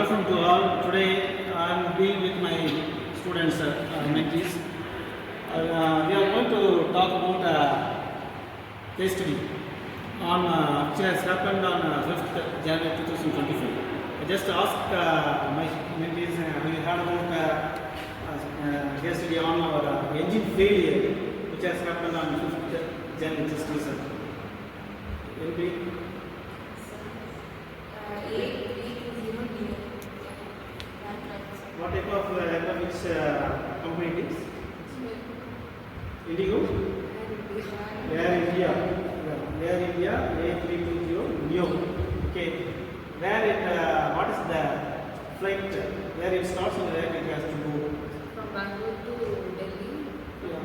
afternoon to all. Today I am being with my students, mentees. We are going to talk about case study on which has happened on 5th January 2025. I just asked my mentees, have you heard about case study on our engine failure which has happened on 5th January just recently? Anybody? A320neo. What type of aircraft, which company it is? Indigo? Air India. Air India A320neo. Okay. Where it, what is the flight, where it starts and where it has to go? From Bengaluru to Delhi, from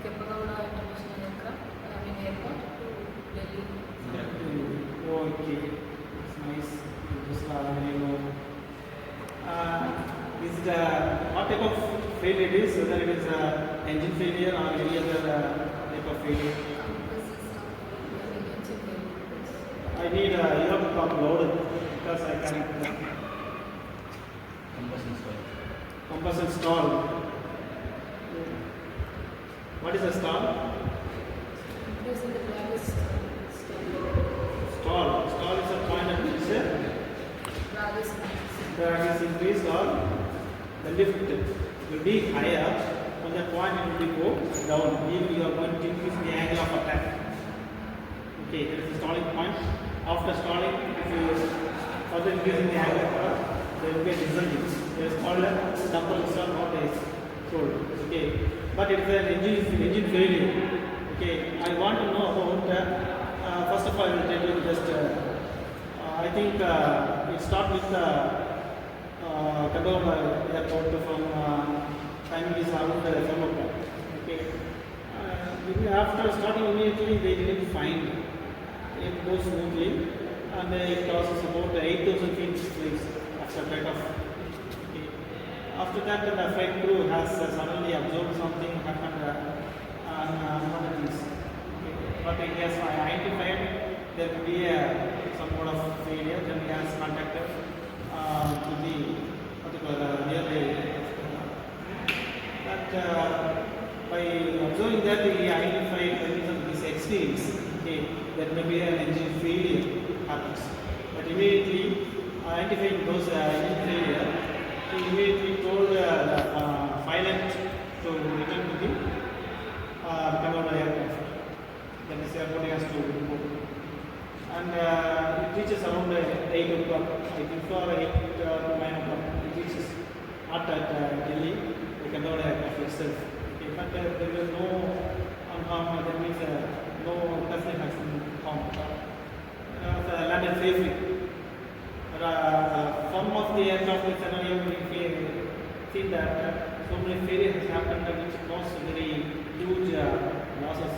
Kempegowda International Airport to Delhi. Okay, it's nice. Just is it what type of failure it is? Whether it is engine failure or any other type of failure? I need you have to talk louder because I can't. Combustion stall. What is a stall? Stall is a point at which drag is increased or the lift will be higher. On that point it will go down. Even you are going to increase the angle of attack. Okay, that is the stalling point. After stalling, if you further increasing the angle of attack, there will be a result. There is called a temporal stall, not a told. Okay, but it is an engine failure. Okay, I want to know about. First of all, I will tell you just. I think it starts with Kempegowda Airport from time is around 7 o'clock. Okay. After starting immediately, they didn't find it goes smoothly, and it crosses about 8,000 feet place after takeoff. Okay. After that, the flight crew has suddenly observed something happened on one of these. Okay. But it has identified there will be some sort of failure. Then he has contacted to the nearby. By observing that, he identified the reason of this experience. Okay, that may be an engine failure happens. But immediately identifying those engine failure, he immediately told the pilot to return to the Bengaluru aircraft. That is airport he has to report. And it reaches around 8 o'clock, I think, or 8 to 9 o'clock. It reaches not at Delhi, the Kempegowda aircraft itself. Okay, but there was no harm, that means no personal has been harmed. Landed safely. Some of the aircraft in scenario we see that so many failures has happened which caused very huge losses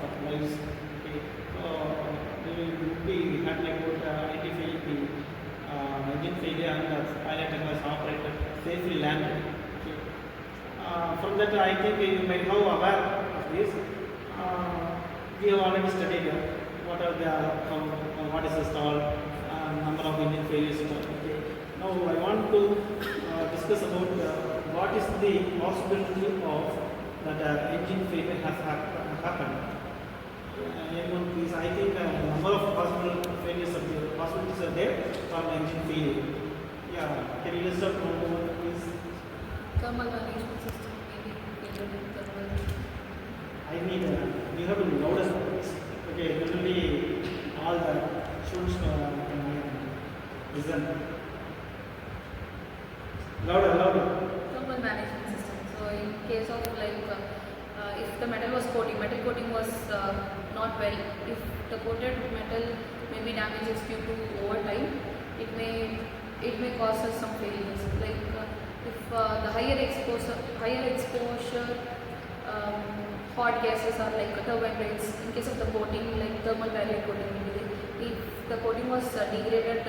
of lives. Okay. We will be happy about identifying the engine failure and the pilot and the operator safely landed. Okay. From that, I think you may now aware of this. We have already studied what are the what is the stall, number of engine failures. Okay. Now I want to discuss about what is the possibility of that engine failure has happened. Anyone please? I think number of possible failures are there. Possibilities are there for engine failure. Yeah, can you list out one please? Thermal management system, maybe thermal. I need you have to be louder. Okay, generally all the students can listen. Louder. Thermal management system. So in case of if the metal coating was not well, if the coated metal may be damages due to overtime, it may cause us some failures. Like if the higher exposure hot gases are like turbine blades. In case of the coating, like thermal barrier coating, if the coating was degraded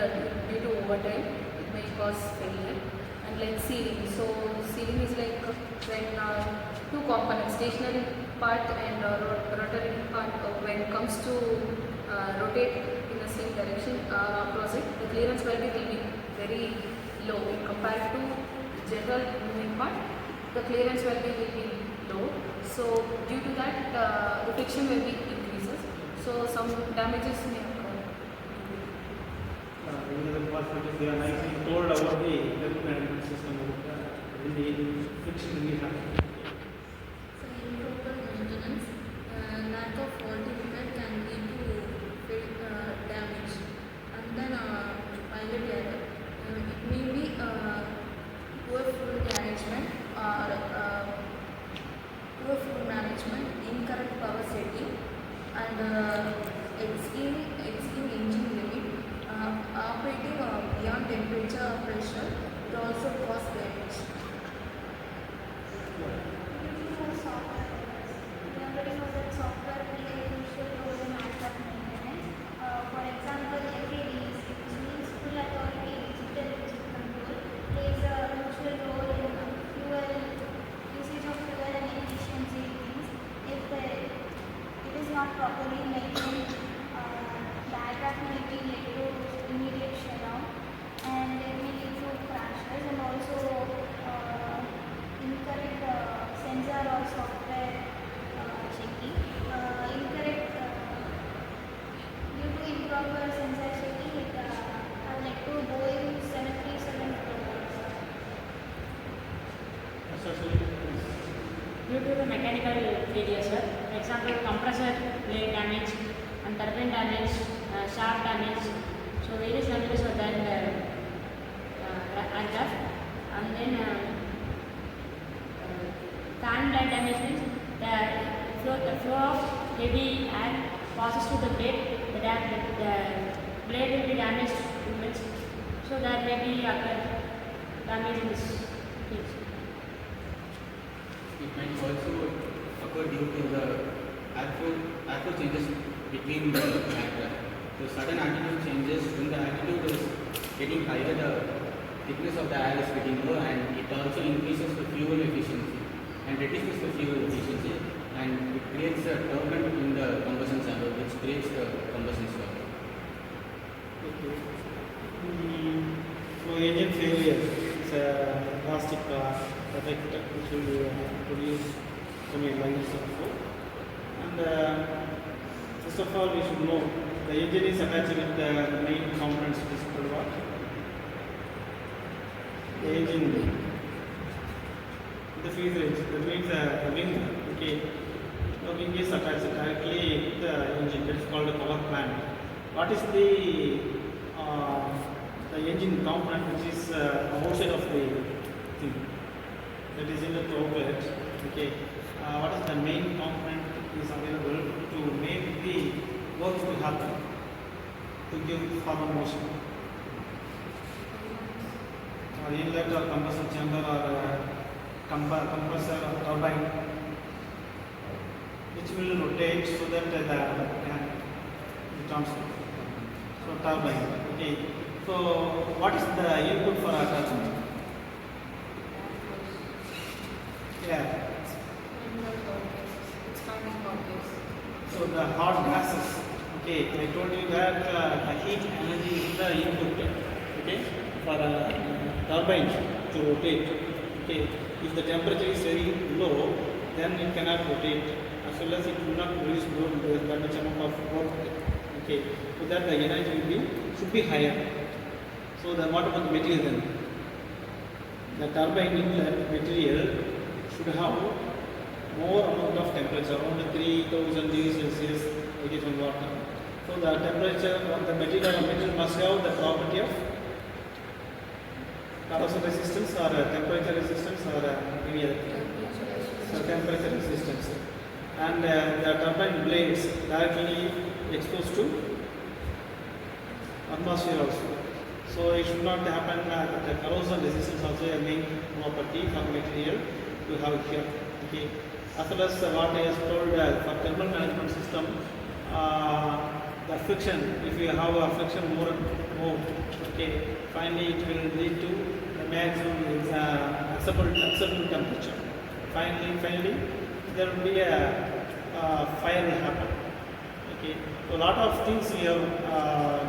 due to overtime, it may cause failure. And like sealing. So sealing is like when two components, stationary part and rotary part, when it comes to rotate in the same direction across it, the clearance value will be very low compared to general moving part. The clearance will be low. So due to that, the friction will be increases. So some damages may occur. They are nicely told about the aircraft management system in the friction we have. So improper maintenance, lack of faulty repair can lead to damage, and then pilot error. It may be poor fuel management or poor fuel management, incorrect power setting, and exceeding engine limit, operating beyond temperature or pressure. It also cause damage. Software play a crucial role in aircraft maintenance. For example, FADs, which means full authority digital engine control, plays a crucial role in fuel usage of fuel and efficiency things. If it is not properly maintained, the aircraft may be led to immediate shutdown, and it may lead to crashes, and also incorrect sensor or software checking. Incorrect due to improper sensor checking, it has led to Boeing 737 problems. Due to the mechanical failure, sir. For example, compressor blade damage and turbine damage, shaft damage. So various damages are done in the aircraft. And then fan blade damage means the flow of heavy air passes to the blade. The blade will be damaged too much. So there may be damage in this case. It might also occur due to the airflow changes between the aircraft. So sudden altitude changes, when the altitude is getting higher, the thickness of the air is getting low, and it also increases the fuel efficiency and reduces the fuel efficiency, and it creates a turbulence in the combustion chamber, which creates the combustion stall. Okay. So engine failure is a drastic effect which will produce so many lines of food. And first of all, we should know the engine is attached with the main components, which is called what? The engine, the fuselage, that means the wing. Okay, the wing is attached directly with the engine. That is called a power plant. What is the engine component which is outside of the thing? That is in the propellant. Okay, what is the main component is available to make the work to happen, to give forward motion? Or inlet or combustion chamber or compressor or turbine, which will rotate so that the can transfer. So turbine. Okay. So what is the input for attachment? Yeah. So the hot gases. Okay, I told you that the heat energy is the input. Okay, for a turbine to rotate. Okay, if the temperature is very low, then it cannot rotate. As well as it will not produce that much amount of work. Okay, so that the energy should be higher. So the what about the material then? The turbine inlet material should have more amount of temperature, around 3000 degrees Celsius, it is on water. So the temperature of the material must have the property of corrosion resistance or temperature resistance or any other thing. So temperature resistance. And the turbine blades directly exposed to atmosphere also. So it should not happen the corrosion resistance also a main property for material to have here. Okay. As well as what I have told for thermal management system, the friction, if you have a friction more, okay, finally it will lead to the maximum acceptable temperature. Finally there will be a fire will happen. Okay. So a lot of things we have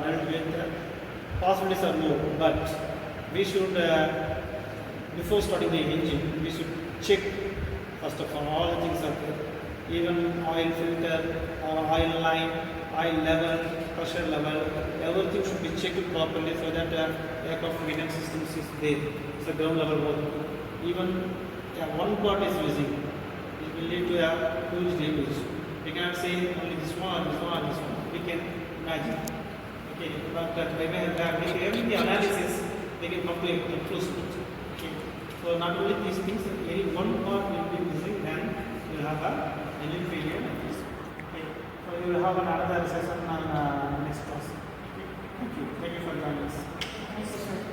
dealt with. Possibilities are more, but we should, before starting the engine, we should check first of all the things are there. Even oil filter or oil line, oil level, pressure level, everything should be checked properly so that aircraft maintenance systems is there. It's a ground level work. Even one part is missing, it will lead to a huge damage. We cannot say only this one, this one, this one. We can imagine. Okay, but by making the analysis, they can come to a close picture. Okay, so not only these things, any one part will be missing, then you will have a engine failure like this. Okay, so you will have another session on next class. Okay, thank you for joining us. Thank you, sir.